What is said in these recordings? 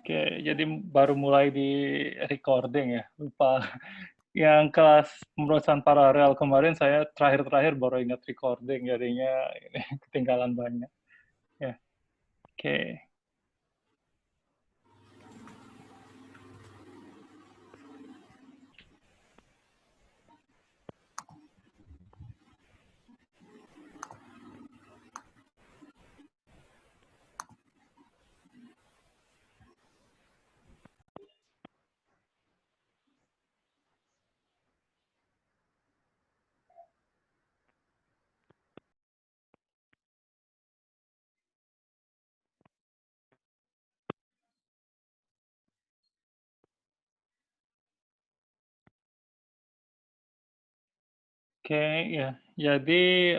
Oke, jadi baru mulai di recording ya, lupa. Yang kelas pemrosesan paralel kemarin saya terakhir-terakhir baru ingat recording, jadinya ini ketinggalan banyak. Ya, oke. Oke, ya. Jadi,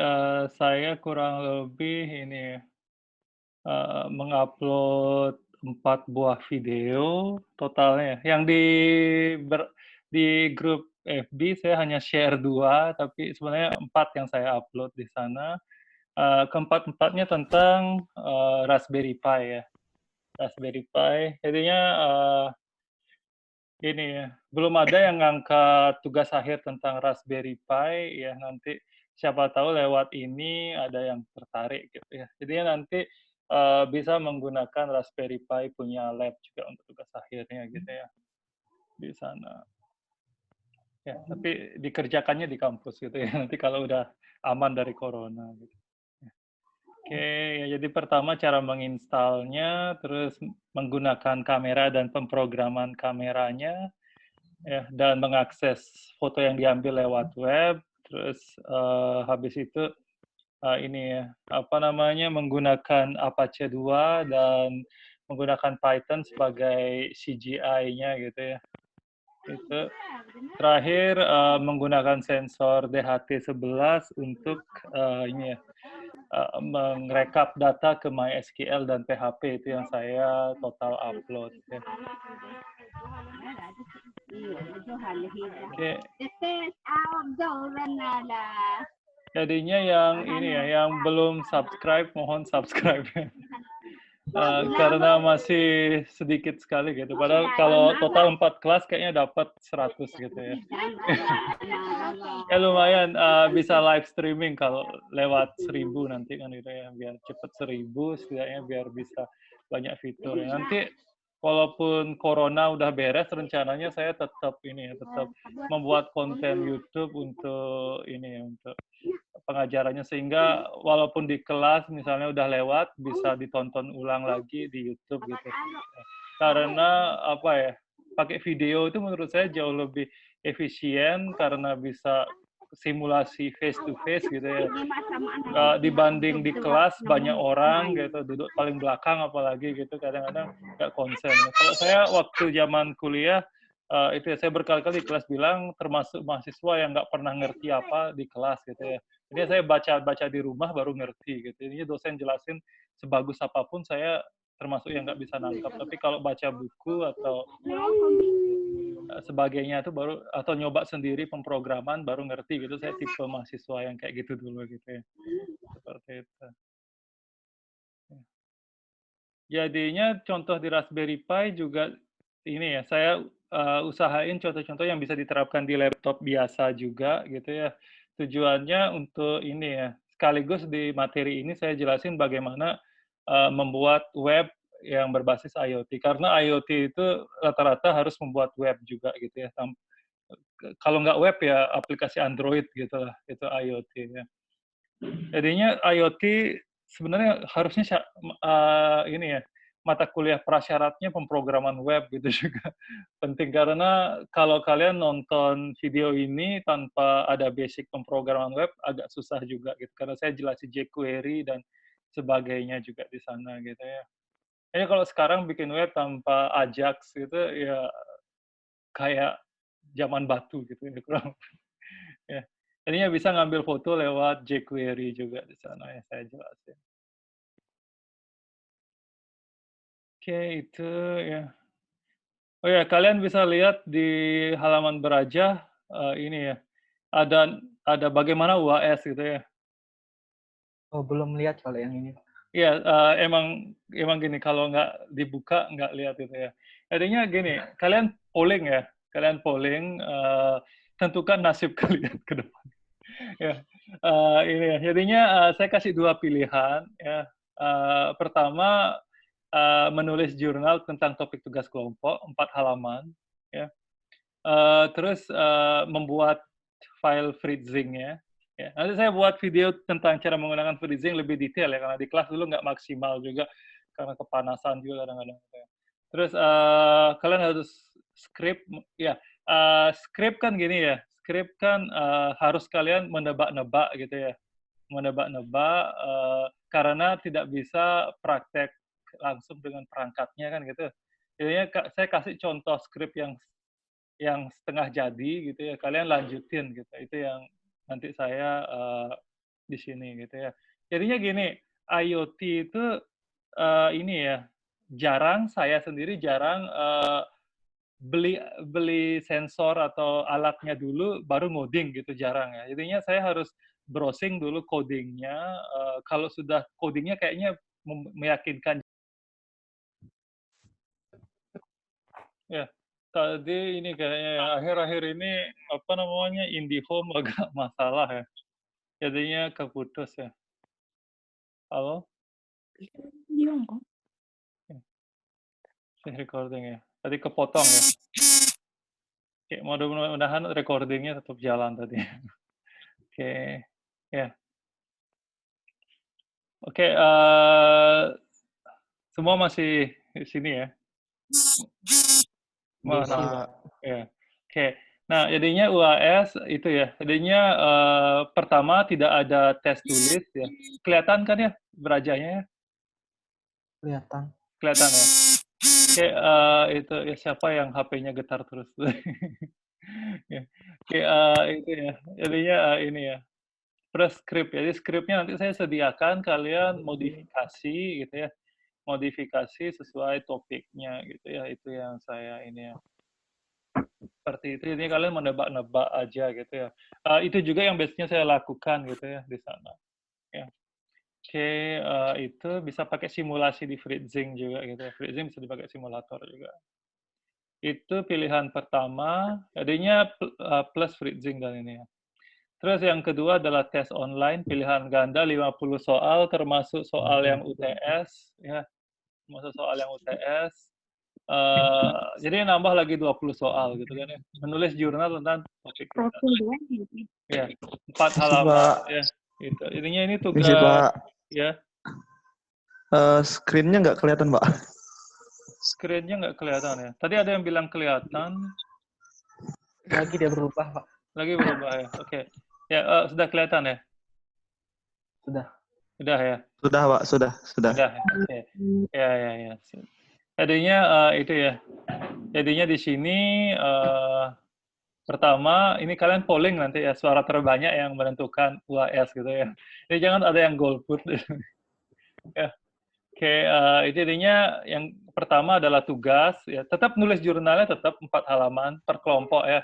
saya kurang lebih ini ya, mengupload 4 buah video totalnya ya, yang di grup FB saya hanya share 2, tapi sebenarnya 4 yang saya upload di sana, keempat-empatnya tentang, Raspberry Pi ya, Raspberry Pi. Jadinya, ini ya, belum ada yang ngangkat tugas akhir tentang Raspberry Pi ya, nanti siapa tahu lewat ini ada yang tertarik gitu ya. Jadinya nanti, bisa menggunakan Raspberry Pi punya lab juga untuk tugas akhirnya gitu ya, di sana. Ya, tapi dikerjakannya di kampus gitu ya, nanti kalau udah aman dari corona gitu. Oke, ya jadi pertama cara menginstalnya, terus menggunakan kamera dan pemrograman kameranya, ya, dan mengakses foto yang diambil lewat web, terus, habis itu, ini ya, apa namanya, menggunakan Apache 2 dan menggunakan Python sebagai CGI-nya gitu ya. Itu. Terakhir, menggunakan sensor DHT11 untuk, ini ya, mengrekap data ke MySQL dan PHP, itu yang saya total upload ya. Oke. Jadinya yang ini ya, yang belum subscribe mohon subscribe ya. Karena masih sedikit sekali gitu, padahal kalau total 4 kelas kayaknya dapat 100 gitu ya. Ya lumayan, bisa live streaming kalau lewat 1000 nanti kan gitu ya, biar cepet 1000 setidaknya biar bisa banyak fitur ya. Nanti walaupun corona udah beres, rencananya saya tetap ini ya, tetap membuat konten YouTube untuk ini ya, untuk pengajarannya, sehingga walaupun di kelas misalnya udah lewat, bisa ditonton ulang lagi di YouTube gitu. Karena apa ya, pakai video itu menurut saya jauh lebih efisien karena bisa simulasi face to face gitu ya. Dibanding di kelas banyak orang gitu, duduk paling belakang apalagi gitu, kadang-kadang nggak konsen. Kalau saya waktu zaman kuliah, itu ya, saya berkali-kali di kelas bilang termasuk mahasiswa yang nggak pernah ngerti apa di kelas gitu ya. Jadi saya baca-baca di rumah baru ngerti gitu. Ini dosen jelasin sebagus apapun saya termasuk yang nggak bisa nangkap. Tapi kalau baca buku atau sebagainya itu baru, atau nyoba sendiri pemrograman baru ngerti gitu. Saya tipe mahasiswa yang kayak gitu dulu gitu ya. Seperti itu. Jadinya contoh di Raspberry Pi juga ini ya, saya, usahain contoh-contoh yang bisa diterapkan di laptop biasa juga gitu ya. Tujuannya untuk ini ya, sekaligus di materi ini saya jelasin bagaimana, membuat web yang berbasis IoT. Karena IoT itu rata-rata harus membuat web juga gitu ya, kalau nggak web ya aplikasi Android gitulah, itu IoT ya. Jadinya IoT sebenarnya harusnya ini ya, mata kuliah prasyaratnya pemrograman web gitu juga penting, karena kalau kalian nonton video ini tanpa ada basic pemrograman web agak susah juga gitu, karena saya jelasin jQuery dan sebagainya juga di sana gitu ya. Kayaknya kalau sekarang bikin web tanpa Ajax gitu ya kayak zaman batu gitu ya, kurang ya. Jadinya bisa ngambil foto lewat jQuery juga di sana ya saya jelasin. Oke, itu ya. Oh ya, kalian bisa lihat di halaman Beraja, ini ya, ada bagaimana UAS gitu ya. Oh, belum lihat kalau yang ini. Iya, emang gini, kalau nggak dibuka nggak lihat itu ya. Jadinya gini, kalian polling, tentukan nasib kalian ke depan. Ya, ini ya, jadinya, saya kasih 2 pilihan ya. Pertama, menulis jurnal tentang topik tugas kelompok 4 halaman ya. Terus, membuat file freezing-nya, ya. Nanti saya buat video tentang cara menggunakan freezing lebih detail ya, karena di kelas dulu nggak maksimal juga, karena kepanasan juga kadang-kadang gitu ya. Terus, kalian harus ya, skrip kan gini ya, skrip kan, harus kalian menebak-nebak gitu ya, menebak-nebak, karena tidak bisa praktek langsung dengan perangkatnya kan gitu. Jadinya saya kasih contoh skrip yang setengah jadi gitu ya, kalian lanjutin gitu. Itu yang nanti saya, di sini gitu ya. Jadinya gini, IoT itu, ini ya, saya sendiri jarang, beli beli sensor atau alatnya dulu baru ngoding gitu, jarang ya. Jadinya saya harus browsing dulu coding-nya, kalau sudah coding-nya kayaknya meyakinkan. Ya, tadi ini kayaknya ya, akhir-akhir ini, apa namanya, IndiHome agak masalah ya, jadinya keputus ya. Halo? Iya kok. Masih recording ya? Tadi kepotong ya? Oke, mudah-mudahan recording-nya tetap jalan tadi. Oke, ya. Oke, semua masih di sini ya? Masih Pak. ya. Oke. Nah, jadinya UAS itu ya, jadinya, pertama tidak ada tes tulis ya. Kelihatan kan ya berajanya ya? Kelihatan. Kelihatan ya? Oke, itu ya siapa yang HP-nya getar terus? Ya. Oke, itu ya, jadinya, ini ya, preskrip. Jadi skripnya nanti saya sediakan, kalian modifikasi gitu ya, modifikasi sesuai topiknya gitu ya, itu yang saya ini ya. Seperti itu, jadi kalian menebak-nebak aja gitu ya. Itu juga yang biasanya saya lakukan gitu ya di sana, ya. Oke, itu bisa pakai simulasi di Freezing juga gitu ya, Freezing bisa dipakai simulator juga. Itu pilihan pertama, jadinya plus Freezing kan ini ya. Terus yang kedua adalah tes online, pilihan ganda 50 soal, termasuk soal yang UTS ya, termasuk soal yang UTS. Jadi nambah lagi 20 soal gitu kan ya. Menulis jurnal tentang topik kita. Profil doang gitu. Ya, 4 Sih, halaman Pak. ya, gitu. Intinya ini Ini sih, tugas Pak. ya, Screen-nya nggak kelihatan, Pak. screen-nya nggak kelihatan ya. Tadi ada yang bilang kelihatan, Lagi dia berubah, Pak. lagi berubah ya. Oke. Ya, sudah kelihatan ya? Sudah. Sudah ya? Sudah, Pak. Sudah. Sudah ya? Oke. Ya ya ya. Jadinya, itu ya. Jadinya di sini, pertama, ini kalian polling nanti ya, suara terbanyak yang menentukan UAS gitu ya. Jadi jangan ada yang golput. Ya. Oke, itu jadinya yang pertama adalah tugas, ya tetap nulis jurnalnya tetap 4 halaman per kelompok ya.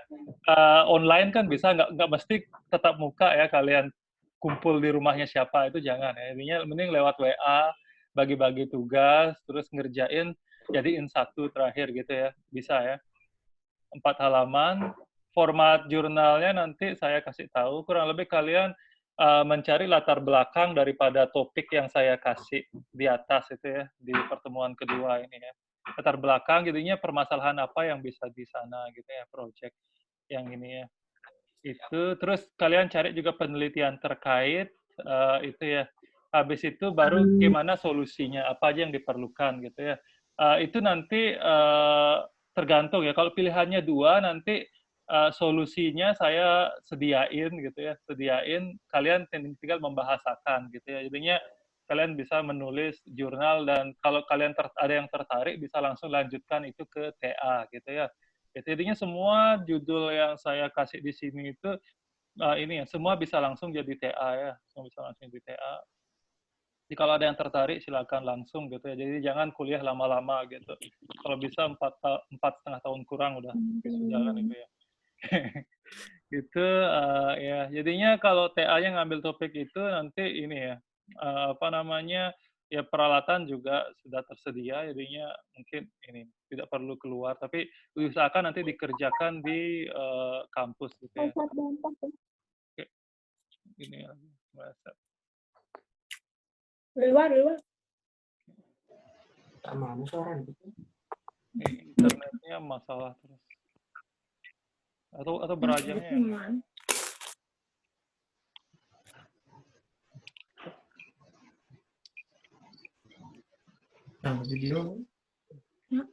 Online kan bisa, nggak mesti tetap muka ya, kalian kumpul di rumahnya siapa, itu jangan ya. Intinya mending lewat WA, bagi-bagi tugas, terus ngerjain, jadiin satu terakhir gitu ya, bisa ya. 4 halaman, format jurnalnya nanti saya kasih tahu, kurang lebih kalian mencari latar belakang daripada topik yang saya kasih di atas itu ya, di pertemuan kedua ini ya. Latar belakang jadinya permasalahan apa yang bisa di sana gitu ya, project yang ini ya. Itu, terus kalian cari juga penelitian terkait, itu ya. Habis itu baru gimana solusinya, apa aja yang diperlukan gitu ya. Itu nanti, tergantung ya, kalau pilihannya 2 nanti, solusinya saya sediain gitu ya, sediain, kalian tinggal membahasakan gitu ya. Jadinya kalian bisa menulis jurnal dan kalau kalian ada yang tertarik bisa langsung lanjutkan itu ke TA gitu ya. Jadinya semua judul yang saya kasih di sini itu, ini ya, semua bisa langsung jadi TA ya, semua bisa langsung jadi TA. Jadi kalau ada yang tertarik silakan langsung gitu ya. Jadi jangan kuliah lama-lama gitu. Kalau bisa 4,5 tahun kurang udah wisuda kan itu ya. Gitu, ya. Jadinya kalau TA-nya ngambil topik itu nanti ini ya, apa namanya, ya peralatan juga sudah tersedia, jadinya mungkin ini tidak perlu keluar, tapi diusahakan nanti dikerjakan di kampus gitu ya. Oke, ini lagi bahasa. Luar. Mana suara Ini internetnya masalah terus. Atau berajangnya yang video. Ya.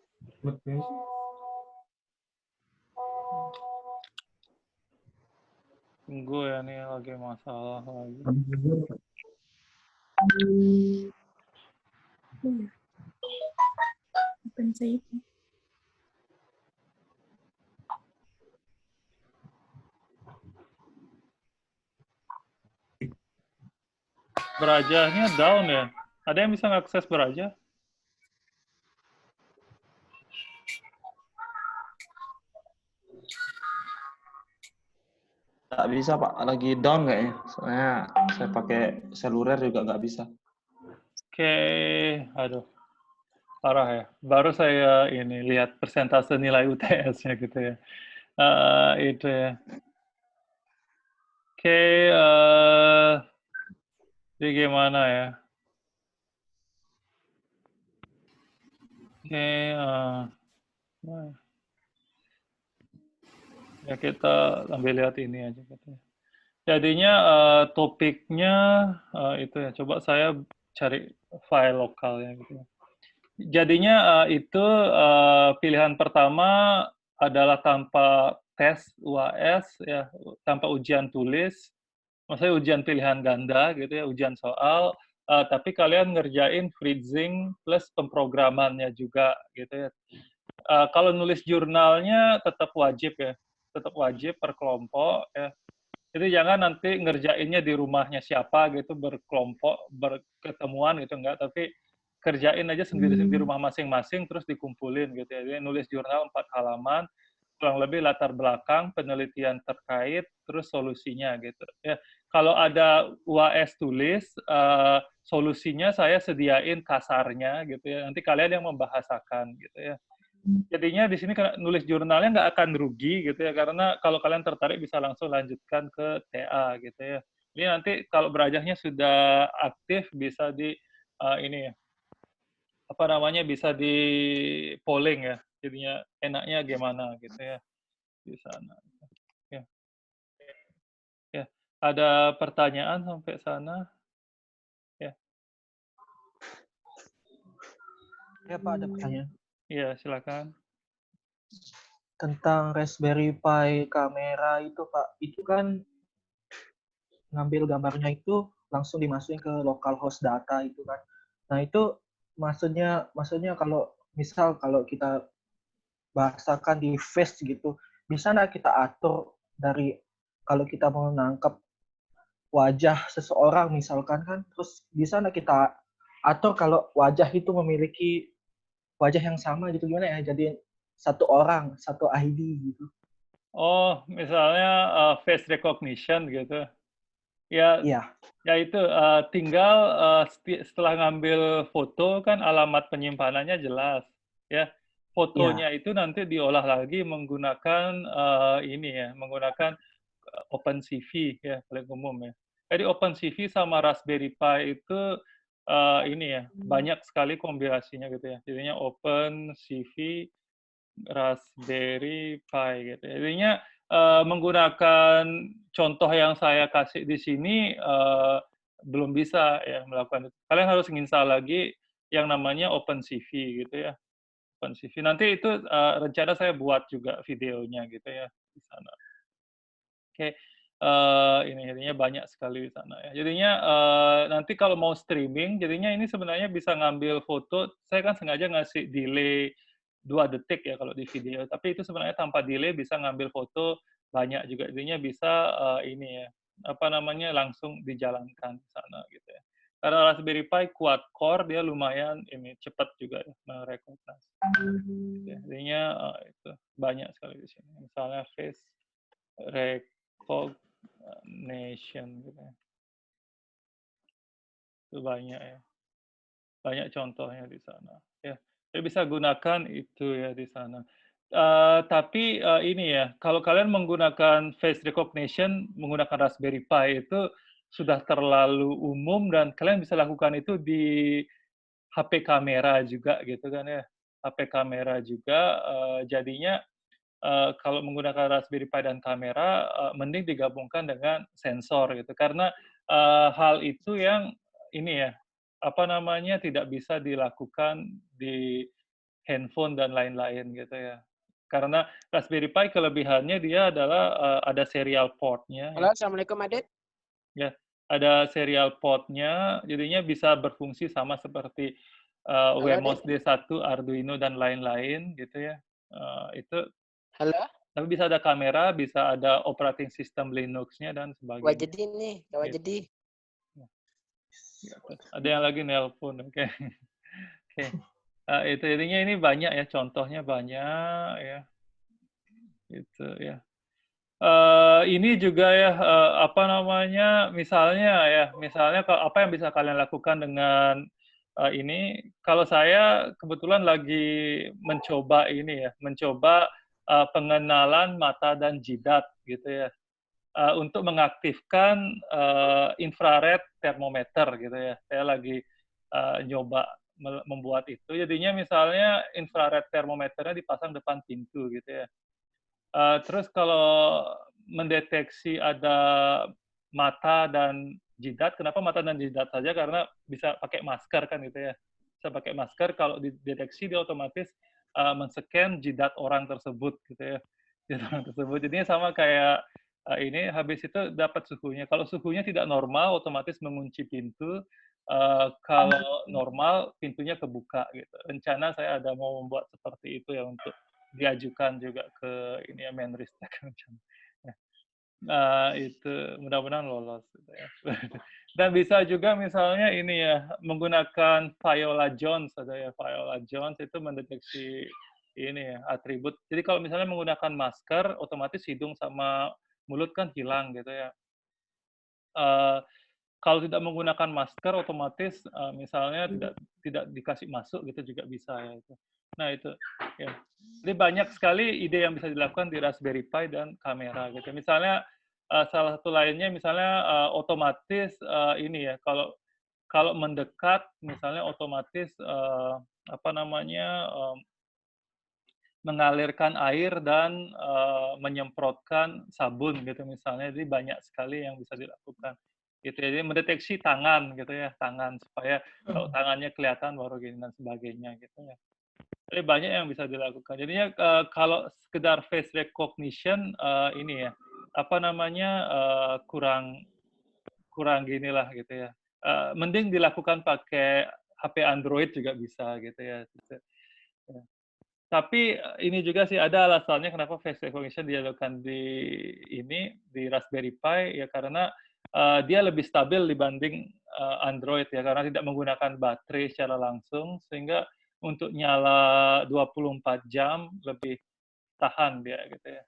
tunggu ya, nih lagi masalah lagi. Open save. Berajahnya down ya. Ada yang bisa ngakses berajah? Nggak bisa Pak, lagi down kayaknya. Soalnya saya pakai seluler juga nggak bisa. Oke, aduh, parah ya. Baru saya ini lihat persentase nilai UTS-nya gitu ya. Itu ya. Oke, jadi gimana ya? Oke, ya kita ambil lihat ini aja gitu ya. Jadinya topiknya itu ya. Coba saya cari file lokalnya gitu ya. Jadinya itu pilihan pertama adalah tanpa tes UAS ya, tanpa ujian tulis. Maksudnya ujian pilihan ganda gitu ya, ujian soal, tapi kalian ngerjain freezing plus pemrogramannya juga gitu ya. Kalau nulis jurnalnya tetap wajib ya, tetap wajib per kelompok ya. Jadi jangan nanti ngerjainnya di rumahnya siapa gitu, berkelompok, berketemuan gitu, enggak, tapi kerjain aja sendiri di rumah masing-masing, terus dikumpulin gitu ya. Jadi nulis jurnal 4 halaman, kurang lebih latar belakang, penelitian terkait, terus solusinya gitu. Ya, kalau ada UAS tulis, solusinya saya sediain kasarnya gitu ya. Nanti kalian yang membahasakan gitu ya. Jadinya di sini nulis jurnalnya nggak akan rugi gitu ya, karena kalau kalian tertarik bisa langsung lanjutkan ke TA gitu ya. Ini nanti kalau berajahnya sudah aktif bisa di ini ya, apa namanya, bisa di polling ya. Jadinya enaknya gimana gitu ya di sana. Ya, ya. Ada pertanyaan sampai sana? Ya, Ya Pak, ada pertanyaan. iya silakan. Tentang Raspberry Pi kamera itu Pak, itu kan ngambil gambarnya itu langsung dimasukin ke localhost data itu kan. Nah itu maksudnya kalau misal kalau kita bahasakan di face gitu, bisa nggak kita atur dari kalau kita mau nangkep wajah seseorang misalkan kan, terus bisa nggak kita atur kalau wajah itu memiliki wajah yang sama gitu, gimana ya, jadi satu orang, satu ID gitu. Oh, misalnya face recognition gitu. Ya, Iya, ya itu tinggal setelah ngambil foto kan alamat penyimpanannya jelas, ya. iya. Fotonya itu nanti diolah lagi menggunakan ini ya, menggunakan OpenCV ya, paling umum ya. Jadi OpenCV sama Raspberry Pi itu ini ya, banyak sekali kombinasinya gitu ya. Jadinya OpenCV Raspberry Pi gitu ya. Jadinya menggunakan contoh yang saya kasih di sini belum bisa ya melakukan itu. Kalian harus nginstal lagi yang namanya OpenCV gitu ya. OpenCV. Nanti itu rencana saya buat juga videonya gitu ya di sana. Oke, ini jadinya banyak sekali di sana ya. Jadinya nanti kalau mau streaming, jadinya ini sebenarnya bisa ngambil foto. Saya kan sengaja ngasih delay 2 detik ya kalau di video, tapi itu sebenarnya tanpa delay bisa ngambil foto banyak juga. Jadinya bisa ini ya, apa namanya, langsung dijalankan di sana gitu ya. Karena Raspberry Pi quad core, dia lumayan ini cepat juga ya merecognize. Ya, jadinya itu banyak sekali di sini. Misalnya face recognition gitu ya. Itu banyak ya. banyak contohnya di sana. Ya, saya bisa gunakan itu ya di sana. Tapi ini ya, kalau kalian menggunakan face recognition menggunakan Raspberry Pi itu sudah terlalu umum dan kalian bisa lakukan itu di HP kamera juga gitu kan ya. HP kamera juga jadinya kalau menggunakan Raspberry Pi dan kamera mending digabungkan dengan sensor gitu. Karena hal itu yang ini ya, apa namanya, tidak bisa dilakukan di handphone dan lain-lain gitu ya. Karena Raspberry Pi kelebihannya dia adalah ada serial port-nya ya. Halo, Assalamualaikum Adit. Ya, ada serial port-nya, jadinya bisa berfungsi sama seperti Wemos D1, Arduino dan lain-lain gitu ya. Itu Halo, tapi bisa ada kamera, bisa ada operating system Linux-nya dan sebagainya. Wajedi nih, Kak Wajedi. Ada yang lagi nelpon, oke. Oke. Itu intinya ini banyak ya, contohnya banyak ya. Itu ya. Ini juga ya, apa namanya, misalnya apa yang bisa kalian lakukan dengan ini, kalau saya kebetulan lagi mencoba ini ya, mencoba pengenalan mata dan jidat gitu ya, untuk mengaktifkan infrared thermometer gitu ya. Saya lagi nyoba membuat itu, jadinya misalnya infrared thermometernya dipasang depan pintu gitu ya. Terus kalau mendeteksi ada mata dan jidat, kenapa mata dan jidat saja? Karena bisa pakai masker kan gitu ya. Bisa pakai masker, kalau dideteksi dia otomatis men-scan jidat orang tersebut gitu ya. Jidat orang tersebut. Jadinya sama kayak ini, habis itu dapat suhunya. Kalau suhunya tidak normal, otomatis mengunci pintu. Kalau normal, pintunya kebuka gitu. Rencana saya ada mau membuat seperti itu ya untuk diajukan juga ke ini ya, Menristek. Itu mudah-mudahan lolos gitu ya. Dan bisa juga misalnya ini ya, menggunakan Viola Jones, ada ya, Viola Jones itu mendeteksi ini ya, atribut. Jadi kalau misalnya menggunakan masker, otomatis hidung sama mulut kan hilang gitu ya. Kalau tidak menggunakan masker, otomatis misalnya tidak dikasih masuk gitu juga bisa ya itu. Nah itu ya. Jadi banyak sekali ide yang bisa dilakukan di Raspberry Pi dan kamera gitu. Misalnya salah satu lainnya misalnya otomatis ini ya, kalau mendekat misalnya otomatis apa namanya, mengalirkan air dan menyemprotkan sabun gitu misalnya. Jadi banyak sekali yang bisa dilakukan. Gitu ya. Jadi mendeteksi tangan gitu ya, tangan supaya kalau tangannya kelihatan baru gini dan sebagainya gitu ya. Jadi banyak yang bisa dilakukan. Jadinya kalau sekedar face recognition ini ya, apa namanya, kurang ginilah gitu ya. Mending dilakukan pakai HP Android juga bisa gitu ya. Ya. Tapi ini juga sih ada alasannya kenapa face recognition dilakukan di Raspberry Pi ya, karena dia lebih stabil dibanding Android ya, karena tidak menggunakan baterai secara langsung, sehingga untuk nyala 24 jam lebih tahan dia gitu ya.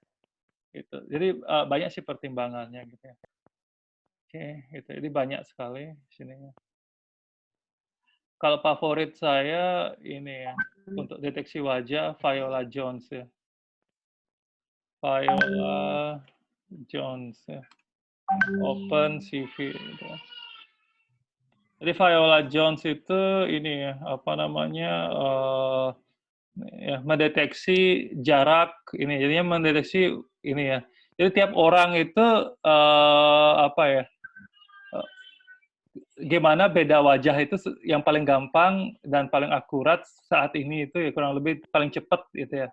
Gitu. Jadi banyak sih pertimbangannya gitu ya. Oke, gitu. Jadi banyak sekali sininya. Kalau favorit saya ini ya, untuk deteksi wajah Viola Jones ya. Viola Jones ya. Open CV gitu. Jadi Viola Jones itu ini ya, apa namanya, ya, mendeteksi jarak ini, jadinya mendeteksi ini ya. Jadi tiap orang itu apa ya, gimana beda wajah itu yang paling gampang dan paling akurat saat ini itu ya, kurang lebih paling cepat gitu ya.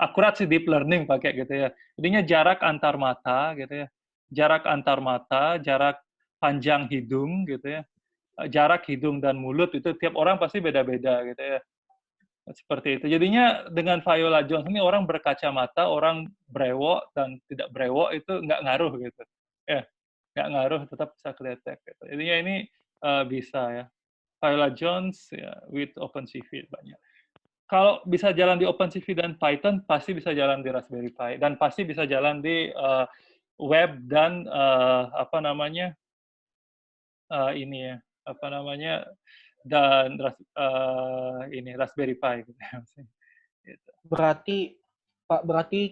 Akurat sih deep learning pakai gitu ya. Jadinya jarak antar mata gitu ya. Jarak antar mata, jarak panjang hidung gitu ya. Jarak hidung dan mulut itu tiap orang pasti beda-beda gitu ya. Seperti itu. Jadinya dengan Viola Jones ini orang berkacamata, orang brewok dan tidak brewok itu nggak ngaruh gitu. Ya, nggak ngaruh, tetap bisa kedetek gitu. Jadinya ini bisa ya. Viola Jones ya, with OpenCV banyak. Kalau bisa jalan di OpenCV dan Python, pasti bisa jalan di Raspberry Pi dan pasti bisa jalan di web dan apa namanya, ini ya, apa namanya, dan ini Raspberry Pi gitu ya. Gitu. Berarti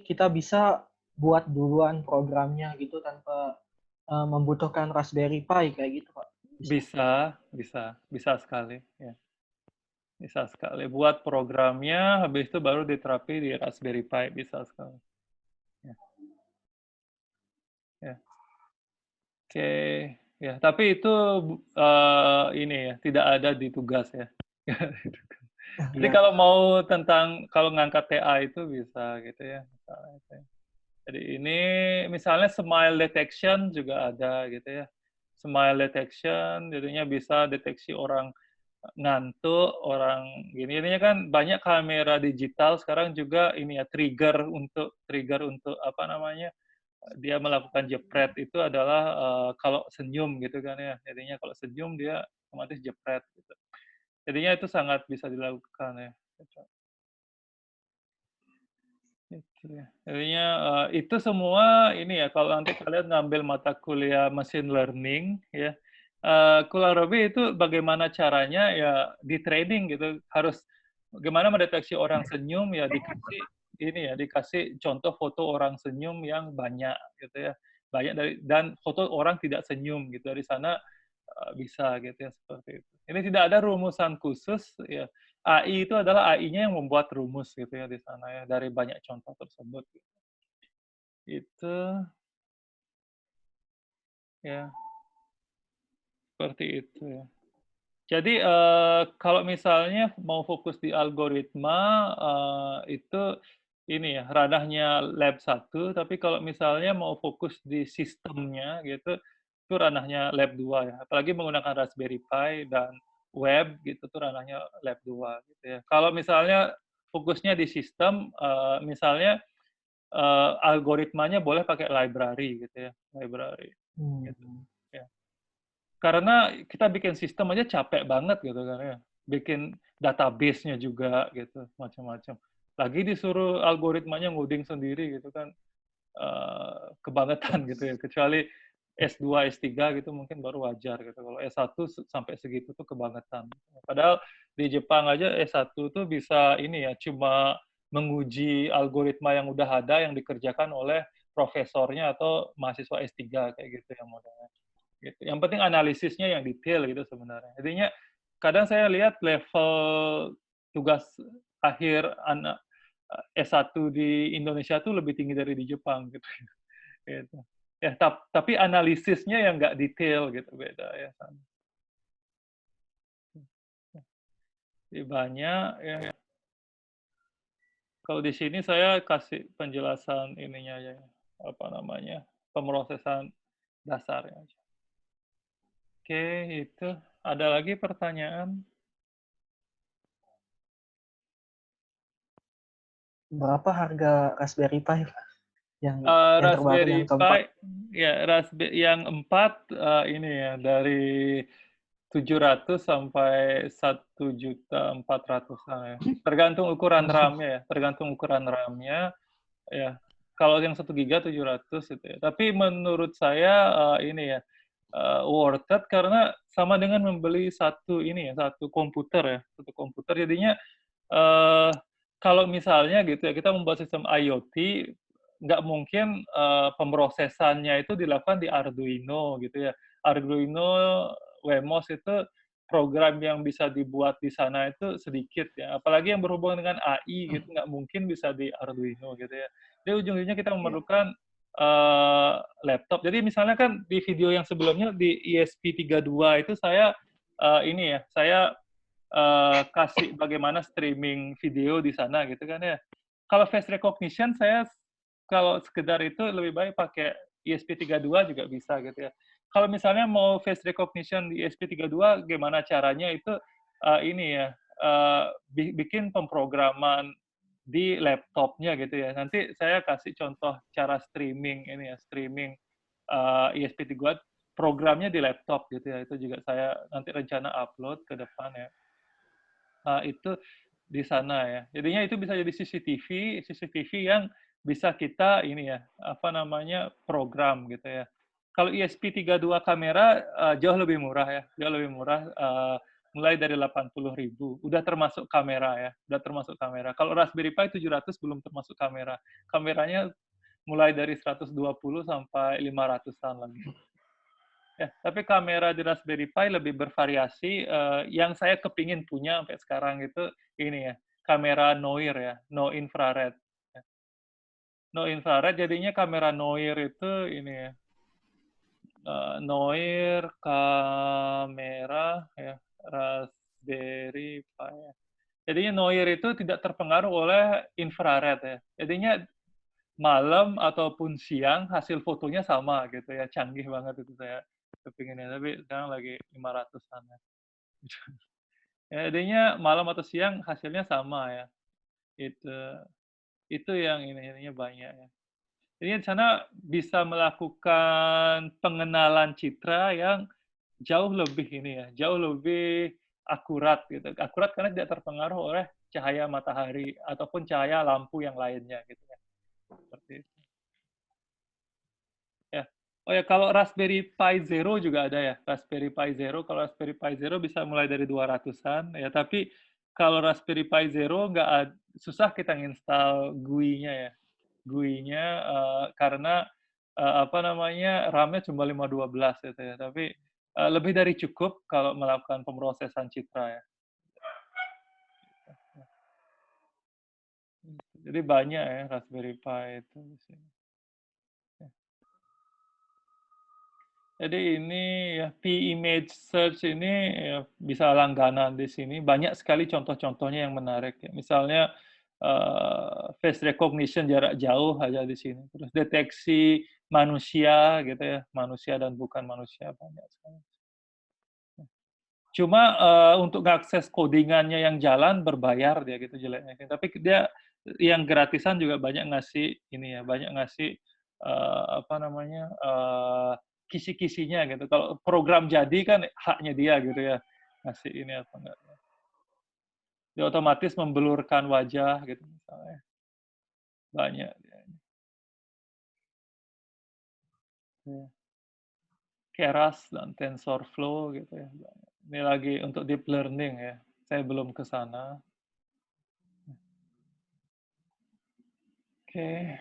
kita bisa buat duluan programnya gitu tanpa membutuhkan Raspberry Pi kayak gitu, Pak. Bisa sekali ya. Bisa sekali. Buat programnya, habis itu baru diterapi di Raspberry Pi, bisa sekali. Ya. Ya. Oke, ya. Tapi itu ini ya, tidak ada di tugas ya. Jadi Ya. kalau ngangkat TA itu bisa gitu ya. Jadi ini misalnya smile detection juga ada gitu ya. Smile detection jadinya bisa deteksi orang ngantuk, orang gini. Ininya kan banyak kamera digital sekarang juga ini ya trigger untuk apa namanya? Dia melakukan jepret itu adalah kalau senyum gitu kan ya. Jadinya kalau senyum dia otomatis jepret gitu. Jadinya itu sangat bisa dilakukan ya. Gitu ya. Jadinya itu semua ini ya kalau nanti kalian ngambil mata kuliah machine learning ya, kurang lebih itu bagaimana caranya ya di training gitu harus bagaimana mendeteksi orang senyum ya dikasih contoh foto orang senyum yang banyak gitu ya, banyak dan foto orang tidak senyum gitu dari sana bisa gitu ya seperti itu. Ini tidak ada rumusan khusus ya. AI itu adalah AI-nya yang membuat rumus gitu ya di sana ya dari banyak contoh tersebut. Itu ya seperti itu ya. Jadi kalau misalnya mau fokus di algoritma itu ini ya ranahnya lab 1, tapi kalau misalnya mau fokus di sistemnya gitu itu ranahnya lab 2 ya. Apalagi menggunakan Raspberry Pi dan web gitu tuh ranahnya lab 2 gitu ya. Kalau misalnya fokusnya di sistem misalnya algoritmanya boleh pakai library gitu ya, library gitu. Ya. Karena kita bikin sistem aja capek banget gitu kan ya. Bikin database-nya juga gitu, macam-macam. Lagi disuruh algoritmanya ngoding sendiri gitu kan, kebangetan gitu ya. Kecuali S2, S3 gitu mungkin baru wajar gitu. Kalau S1 sampai segitu tuh kebangetan. Padahal di Jepang aja S1 tuh bisa ini ya, cuma menguji algoritma yang udah ada yang dikerjakan oleh profesornya atau mahasiswa S3 kayak gitu yang modelnya. Gitu. Yang penting analisisnya yang detail gitu sebenarnya. Jadinya kadang saya lihat level tugas akhir anak S1 di Indonesia tuh lebih tinggi dari di Jepang gitu. Gitu. Ya, tapi analisisnya yang nggak detail gitu beda ya. Jadi banyak ya. Kalau di sini saya kasih penjelasan ininya ya, apa namanya, pemrosesan dasarnya aja. Oke, itu. Ada lagi pertanyaan? Berapa harga Raspberry Pi yang terbaru Raspberry yang keempat? Pi, ya yang 4 ini ya dari 700 sampai 1.400.000 ya. Tergantung ukuran RAM-nya ya, tergantung ukuran RAM-nya ya. Kalau yang 1 giga 700 itu ya. Tapi menurut saya ini ya worth it karena sama dengan membeli satu komputer ya, satu komputer jadinya kalau misalnya gitu ya kita membuat sistem IoT nggak mungkin pemrosesannya itu dilakukan di Arduino gitu ya. Arduino Wemos itu program yang bisa dibuat di sana itu sedikit ya. Apalagi yang berhubungan dengan AI gitu nggak mungkin bisa di Arduino gitu ya. Jadi ujung-ujungnya kita memerlukan laptop. Jadi misalnya kan di video yang sebelumnya di ESP32 itu saya saya kasih bagaimana streaming video di sana gitu kan ya. Kalau face recognition saya kalau sekedar itu lebih baik pakai ESP32 juga bisa gitu ya. Kalau misalnya mau face recognition di ESP32 gimana caranya itu bikin pemrograman di laptopnya gitu ya. Nanti saya kasih contoh cara streaming ESP32 programnya di laptop gitu ya. Itu juga saya nanti rencana upload ke depan ya. Itu di sana ya. Jadinya itu bisa jadi CCTV yang bisa kita program gitu ya. Kalau ESP32 kamera jauh lebih murah ya, jauh lebih murah mulai dari 80.000. Udah termasuk kamera ya, udah termasuk kamera. Kalau Raspberry Pi 700 belum termasuk kamera. Kameranya mulai dari 120 sampai 500-an lagi. Ya, tapi kamera di Raspberry Pi lebih bervariasi. Yang saya kepingin punya sampai sekarang itu ini ya, kamera Noir ya, no infrared. No infrared jadinya kamera Noir itu ini ya, Noir kamera ya, Raspberry Pi. Ya. Jadinya Noir itu tidak terpengaruh oleh infrared ya. Jadinya malam ataupun siang hasil fotonya sama gitu ya, canggih banget itu saya kepinginnya. Tapi sekarang lagi 500-an ya. Ya, jadinya malam atau siang hasilnya sama ya. Itu yang ininya banyak ya. Jadi di sana bisa melakukan pengenalan citra yang jauh lebih ini ya, jauh lebih akurat gitu. Akurat karena tidak terpengaruh oleh cahaya matahari ataupun cahaya lampu yang lainnya gitu ya. Seperti itu. Ya. Oh ya, kalau Raspberry Pi Zero juga ada ya. Raspberry Pi Zero, kalau Raspberry Pi Zero bisa mulai dari 200-an ya, tapi kalau Raspberry Pi Zero susah kita nginstal GUI-nya ya. GUI-nya karena apa namanya, RAM-nya cuma 512 gitu ya. Tapi lebih dari cukup kalau melakukan pemrosesan citra ya. Jadi banyak ya Raspberry Pi itu di sini. Jadi ini ya P-Image Search ini ya, bisa langganan di sini. Banyak sekali contoh-contohnya yang menarik. Ya. Misalnya face recognition jarak jauh aja di sini. Terus deteksi manusia gitu ya, manusia dan bukan manusia banyak sekali. Cuma untuk ngakses codingannya yang jalan berbayar dia gitu jeleknya. Tapi dia yang gratisan juga banyak ngasih ini ya, banyak ngasih apa namanya kisi-kisinya gitu. Kalau program jadi kan haknya dia gitu ya, ngasih ini apa enggak. Dia otomatis membelurkan wajah gitu misalnya. Banyak dia. Ya. Keras dan TensorFlow gitu ya. Ini lagi untuk deep learning ya. Saya belum ke sana. Oke.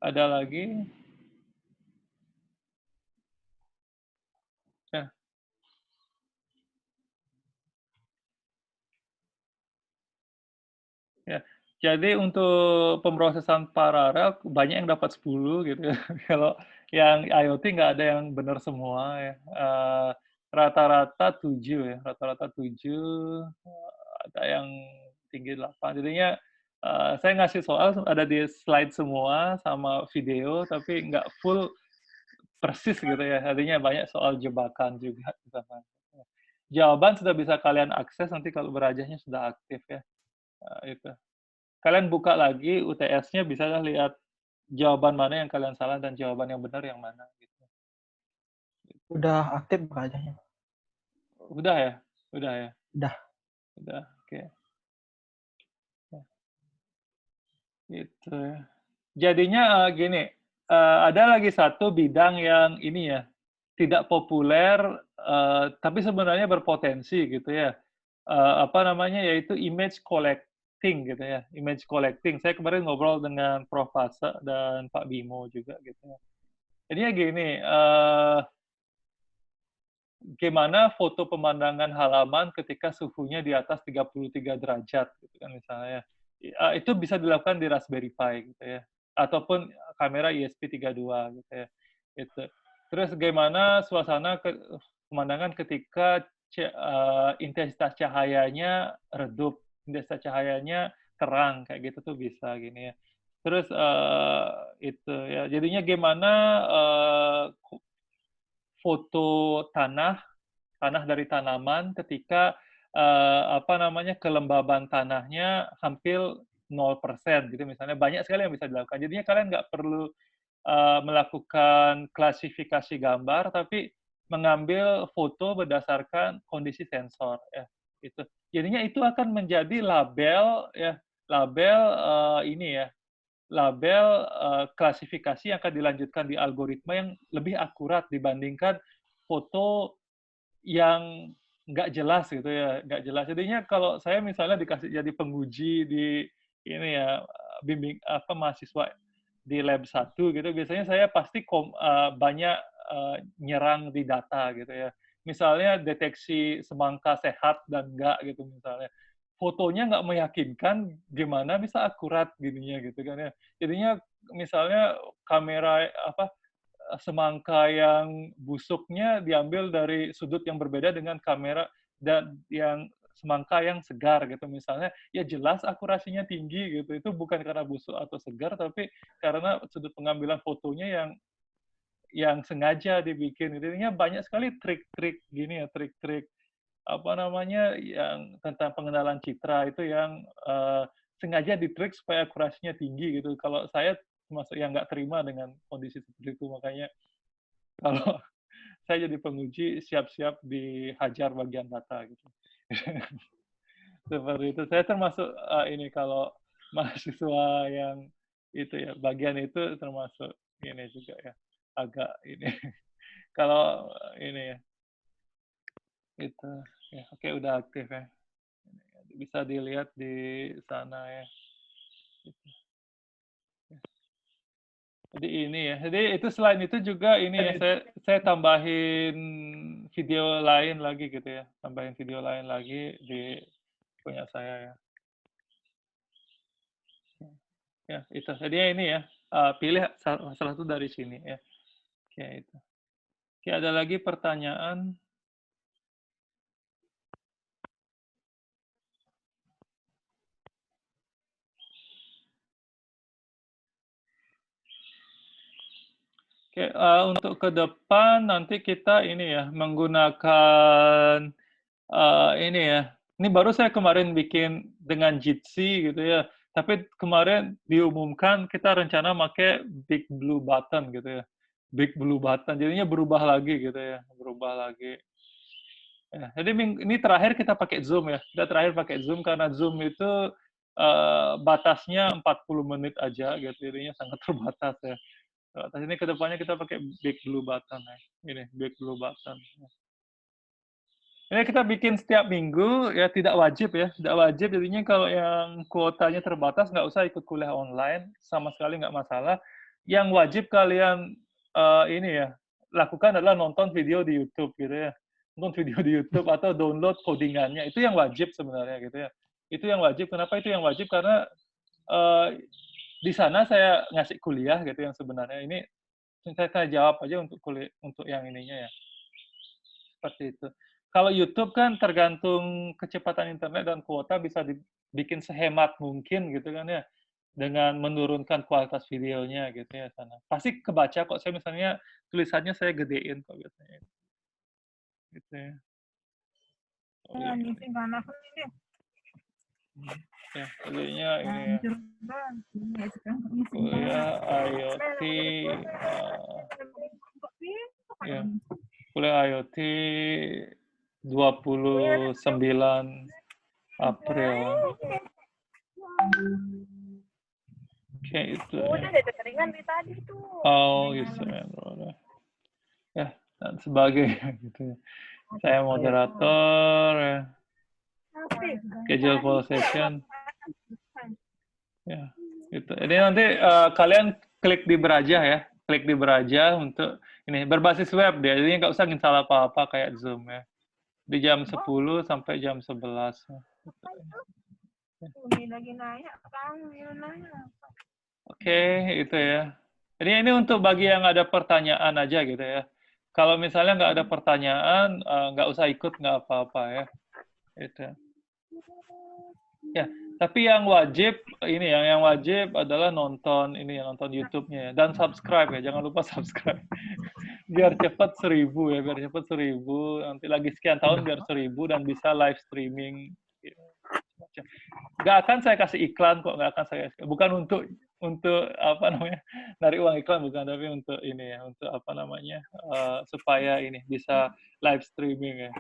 Ada lagi? Ya. Ya. Jadi untuk pemrosesan paralel banyak yang dapat 10 gitu ya. Kalau yang IoT nggak ada yang benar semua ya. Rata-rata 7 ya, rata-rata 7, ada yang tinggi 8. Jadinya saya ngasih soal ada di slide semua sama video, tapi nggak full persis gitu ya. Artinya banyak soal jebakan juga. Jawaban sudah bisa kalian akses nanti kalau berajahnya sudah aktif ya. Itu. Kalian buka lagi UTS-nya bisa lihat jawaban mana yang kalian salah dan jawaban yang benar yang mana gitu. Udah aktif berajahnya. Udah ya? Udah ya? Udah. Udah, oke. Ya. Gitu ya. Jadinya gini, ada lagi satu bidang yang ini ya, tidak populer, tapi sebenarnya berpotensi gitu ya. Apa namanya, yaitu image collecting gitu ya, image collecting. Saya kemarin ngobrol dengan Prof. Fasa dan Pak Bimo juga gitu ya. Jadinya gini, gimana foto pemandangan halaman ketika suhunya di atas 33 derajat gitu kan misalnya. Itu bisa dilakukan di Raspberry Pi gitu ya. Ataupun kamera ESP32 gitu ya. Itu. Terus gimana suasana pemandangan ketika intensitas cahayanya redup, intensitas cahayanya terang kayak gitu tuh bisa gini ya. Terus itu ya. Jadinya gimana foto tanah dari tanaman ketika apa namanya kelembaban tanahnya hampir 0% gitu misalnya, banyak sekali yang bisa dilakukan. Jadinya kalian nggak perlu melakukan klasifikasi gambar, tapi mengambil foto berdasarkan kondisi sensor ya gitu. Jadinya itu akan menjadi label ya, label ini ya, label klasifikasi yang akan dilanjutkan di algoritma yang lebih akurat dibandingkan foto yang nggak jelas gitu ya, nggak jelas. Jadinya kalau saya misalnya dikasih jadi penguji di ini ya, bimbing apa mahasiswa di lab 1 gitu, biasanya saya pasti banyak nyerang di data gitu ya. Misalnya deteksi semangka sehat dan enggak gitu misalnya. Fotonya nggak meyakinkan, gimana bisa akurat gininya gitu kan ya. Jadinya misalnya kamera apa semangka yang busuknya diambil dari sudut yang berbeda dengan kamera dan yang semangka yang segar gitu misalnya, ya jelas akurasinya tinggi gitu. Itu bukan karena busuk atau segar, tapi karena sudut pengambilan fotonya yang sengaja dibikin. Jadinya banyak sekali trik-trik gini ya, trik-trik apa namanya yang tentang pengenalan citra itu yang sengaja ditrik supaya akurasinya tinggi gitu. Kalau saya termasuk yang nggak terima dengan kondisi seperti itu, makanya kalau saya jadi penguji siap-siap dihajar bagian data gitu. Seperti itu. Saya termasuk ini kalau mahasiswa yang itu ya, bagian itu termasuk ini juga ya, agak ini. Kalau ini ya, itu ya, oke udah aktif ya. Bisa dilihat di sana ya. Gitu. Jadi ini ya. Jadi itu selain itu juga ini ya, saya tambahin video lain lagi gitu ya. Tambahin video lain lagi di punya saya ya. Ya, itu. Jadi ini ya, pilih salah satu dari sini ya. Oke, itu. Oke, ada lagi pertanyaan? Oke, untuk ke depan nanti kita ini ya, menggunakan ini ya. Ini baru saya kemarin bikin dengan Jitsi gitu ya. Tapi kemarin diumumkan kita rencana pakai Big Blue Button gitu ya. Big Blue Button. Jadinya berubah lagi gitu ya. Berubah lagi. Ya, jadi ini terakhir kita pakai Zoom ya. Kita terakhir pakai Zoom karena Zoom itu batasnya 40 menit aja gitu. Jadinya sangat terbatas ya. Terbatas ini kedepannya kita pakai Big Blue Button ya. Ini Big Blue Button. Ini kita bikin setiap minggu, ya tidak wajib ya, tidak wajib. Jadinya kalau yang kuotanya terbatas, nggak usah ikut kuliah online, sama sekali nggak masalah. Yang wajib kalian ini ya, lakukan adalah nonton video di YouTube gitu ya. Nonton video di YouTube atau download codingannya, itu yang wajib sebenarnya gitu ya. Itu yang wajib, kenapa itu yang wajib? Karena di sana saya ngasih kuliah gitu yang sebenarnya. Ini saya jawab aja untuk kuliah, untuk yang ininya ya. Seperti itu. Kalau YouTube kan tergantung kecepatan internet dan kuota bisa dibikin sehemat mungkin gitu kan ya, dengan menurunkan kualitas videonya gitu ya sana. Pasti kebaca kok, saya misalnya tulisannya saya gedein kok biasanya. Gitu ya. Ya, jadinya ini ya. Kuliah IoT, ya, kuliah IoT 29 April. Oke, itu ya. Oh, gitu ya. Dan sebagainya gitu ya. Saya moderator ya. Schedule full session. Ya, gitu. Jadi nanti kalian klik di Beraja ya. Klik di Beraja untuk ini berbasis web dia. Jadi nggak usah install apa-apa kayak Zoom ya. Di jam 10 sampai jam 11. Oke, itu ya. Jadi ini untuk bagi yang ada pertanyaan aja gitu ya. Kalau misalnya nggak ada pertanyaan, nggak usah ikut, nggak apa-apa ya. Itu. Ya, tapi yang wajib ini yang wajib adalah nonton ini ya, nonton YouTube-nya ya, dan subscribe ya, jangan lupa subscribe. Biar cepat 1000 ya, biar cepat 1000, nanti lagi sekian tahun biar 1000 dan bisa live streaming. Nggak akan saya kasih iklan kok, nggak akan saya, bukan untuk apa namanya, dari uang iklan bukan, tapi untuk ini ya, untuk apa namanya, supaya ini bisa live streaming ya.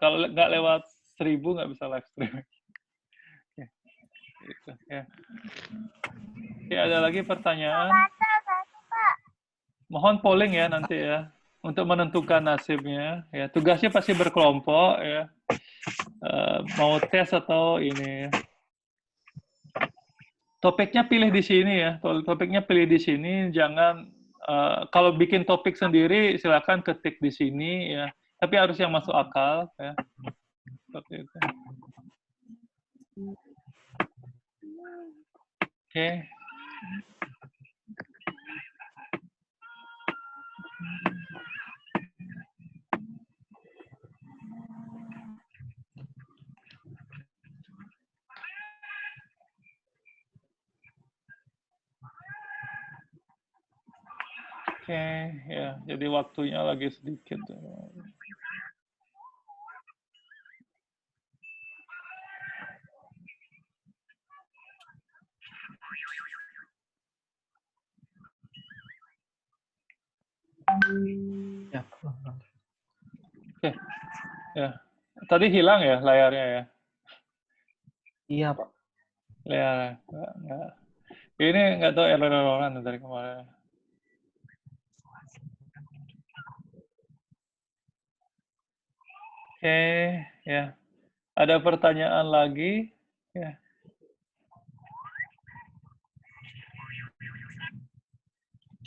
Kalau nggak lewat 1000 nggak bisa live streaming. Gitu, ya. Oke, ada lagi pertanyaan? Mohon polling ya nanti ya. untuk menentukan nasibnya. Ya, tugasnya pasti berkelompok ya. Mau tes atau ini. Topiknya pilih di sini ya. Topiknya pilih di sini. Jangan kalau bikin topik sendiri silakan ketik di sini ya. Tapi harus yang masuk akal ya. Seperti itu. Oke. Oke, ya. Jadi waktunya lagi sedikit. Ya. Oke, ya. Tadi hilang ya layarnya ya? Iya, Pak. Layar, enggak. Ini nggak tahu error-erroran dari kemarin. Oke, ya. Ada pertanyaan lagi? Ya.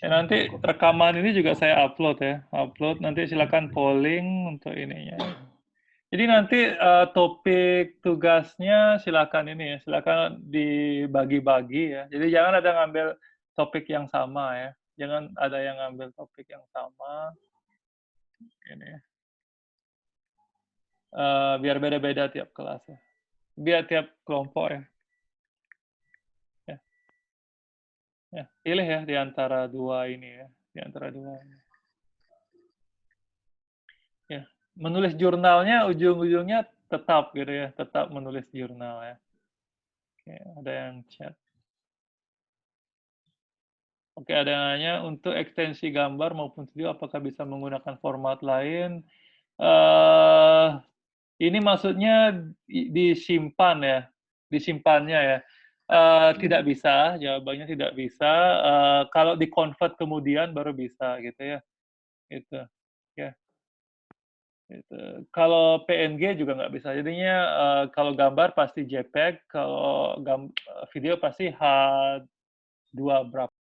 Ya, nanti rekaman ini juga saya upload ya. Upload, nanti silakan polling untuk ininya. Jadi nanti topik tugasnya silakan ini ya, silakan dibagi-bagi ya. Jadi jangan ada ngambil topik yang sama ya. Jangan ada yang ngambil topik yang sama. Ini ya. Biar beda-beda tiap kelas ya. Biar tiap kelompok ya. Ya, pilih ya di antara dua ini ya, di antara dua. Ya, menulis jurnalnya ujung-ujungnya tetap gitu ya, tetap menulis jurnal ya. Oke, ada yang chat. Oke, ada yang nanya untuk ekstensi gambar maupun video apakah bisa menggunakan format lain? Ini maksudnya disimpan ya, disimpannya ya. Tidak bisa, jawabannya tidak bisa. Kalau di-convert kemudian baru bisa gitu ya. Itu ya. Gitu. Kalau PNG juga nggak bisa. Jadinya kalau gambar pasti JPEG, kalau video pasti H2 berapa.